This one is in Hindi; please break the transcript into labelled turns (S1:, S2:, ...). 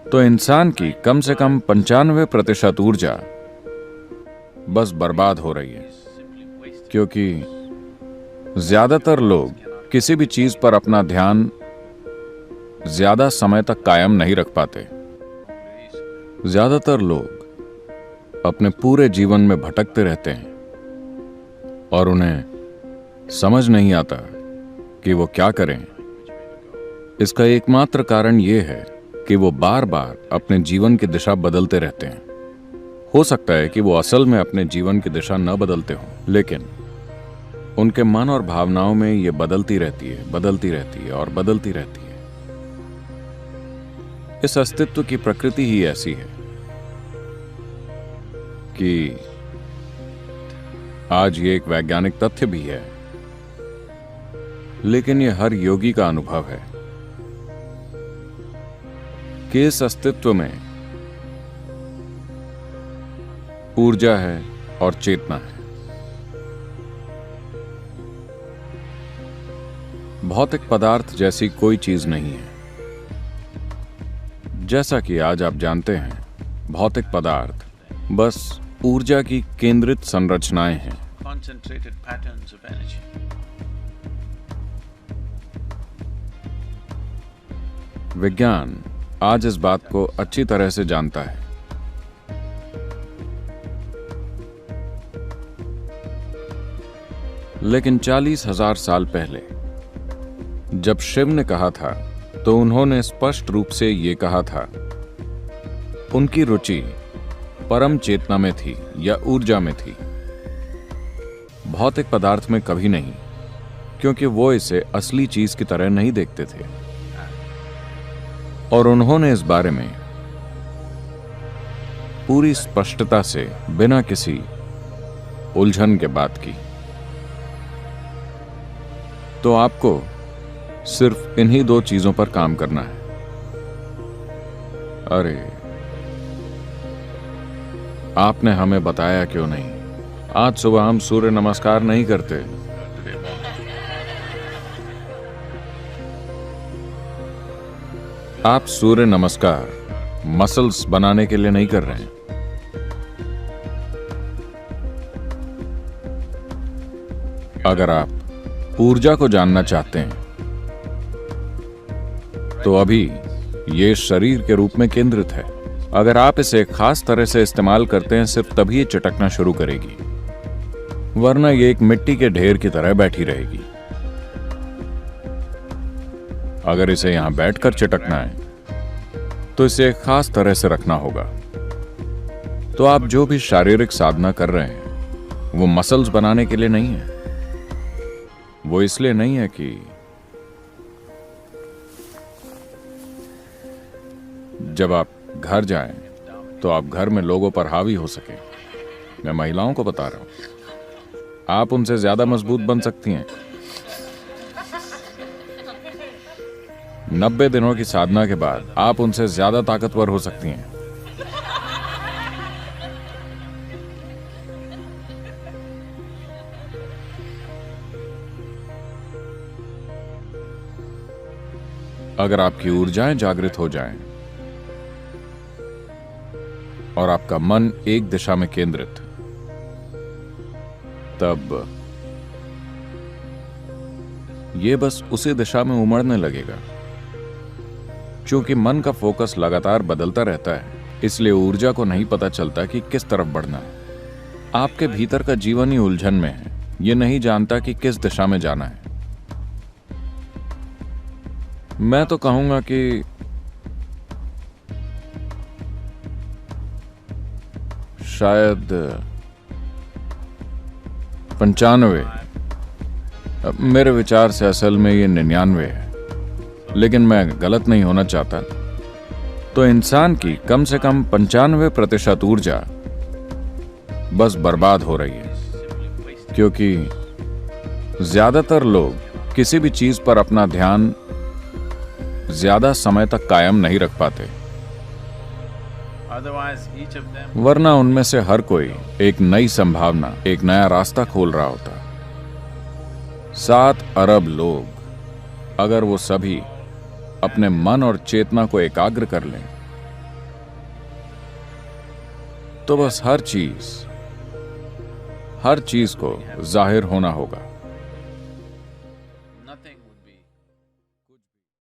S1: तो इंसान की कम से कम 95% ऊर्जा बस बर्बाद हो रही है, क्योंकि ज्यादातर लोग किसी भी चीज पर अपना ध्यान ज्यादा समय तक कायम नहीं रख पाते। ज्यादातर लोग अपने पूरे जीवन में भटकते रहते हैं और उन्हें समझ नहीं आता कि वो क्या करें। इसका एकमात्र कारण यह है कि वो बार बार अपने जीवन की दिशा बदलते रहते हैं। हो सकता है कि वो असल में अपने जीवन की दिशा न बदलते हों, लेकिन उनके मन और भावनाओं में ये बदलती रहती है, बदलती रहती है और बदलती रहती है। इस अस्तित्व की प्रकृति ही ऐसी है कि आज ये एक वैज्ञानिक तथ्य भी है, लेकिन ये हर योगी का अनुभव है कि इस अस्तित्व में ऊर्जा है और चेतना है। भौतिक पदार्थ जैसी कोई चीज नहीं है। जैसा कि आज आप जानते हैं, भौतिक पदार्थ बस ऊर्जा की केंद्रित संरचनाएं हैं। विज्ञान आज इस बात को अच्छी तरह से जानता है। लेकिन 40,000 साल पहले जब शिव ने कहा था, तो उन्होंने स्पष्ट रूप से ये कहा था। उनकी रुचि परम चेतना में थी या ऊर्जा में थी, भौतिक पदार्थ में कभी नहीं, क्योंकि वो इसे असली चीज की तरह नहीं देखते थे। और उन्होंने इस बारे में पूरी स्पष्टता से, बिना किसी उलझन के बात की। तो आपको सिर्फ इन्हीं 2 चीजों पर काम करना है। अरे, आपने हमें बताया क्यों नहीं? आज सुबह हम सूर्य नमस्कार नहीं करते। आप सूर्य नमस्कार मसल्स बनाने के लिए नहीं कर रहे हैं। अगर आप ऊर्जा को जानना चाहते हैं, तो अभी ये शरीर के रूप में केंद्रित है। अगर आप इसे खास तरह से इस्तेमाल करते हैं, सिर्फ तभी ये चटकना शुरू करेगी, वरना ये एक मिट्टी के ढेर की तरह बैठी रहेगी। अगर इसे यहां बैठकर चटकना है, तो इसे एक खास तरह से रखना होगा। तो आप जो भी शारीरिक साधना कर रहे हैं, वो मसल्स बनाने के लिए नहीं है। वो इसलिए नहीं है कि जब आप घर जाएं, तो आप घर में लोगों पर हावी हो सके। मैं महिलाओं को बता रहा हूं, आप उनसे ज्यादा मजबूत बन सकती हैं। 90 दिनों की साधना के बाद आप उनसे ज्यादा ताकतवर हो सकती हैं। अगर आपकी ऊर्जाएं जागृत हो जाएं और आपका मन एक दिशा में केंद्रित, तब यह बस उसी दिशा में उमड़ने लगेगा। क्योंकि मन का फोकस लगातार बदलता रहता है, इसलिए ऊर्जा को नहीं पता चलता कि किस तरफ बढ़ना है। आपके भीतर का जीवन ही उलझन में है, यह नहीं जानता कि किस दिशा में जाना है। मैं तो कहूंगा कि शायद 95, मेरे विचार से असल में ये 99 है, लेकिन मैं गलत नहीं होना चाहता। तो इंसान की कम से कम 95% ऊर्जा बस बर्बाद हो रही है, क्योंकि ज्यादातर लोग किसी भी चीज पर अपना ध्यान ज्यादा समय तक कायम नहीं रख पाते। वरना उनमें से हर कोई एक नई संभावना, एक नया रास्ता खोल रहा होता। 7 अरब लोग, अगर वो सभी अपने मन और चेतना को एकाग्र कर लें तो बस हर चीज को जाहिर होना होगा।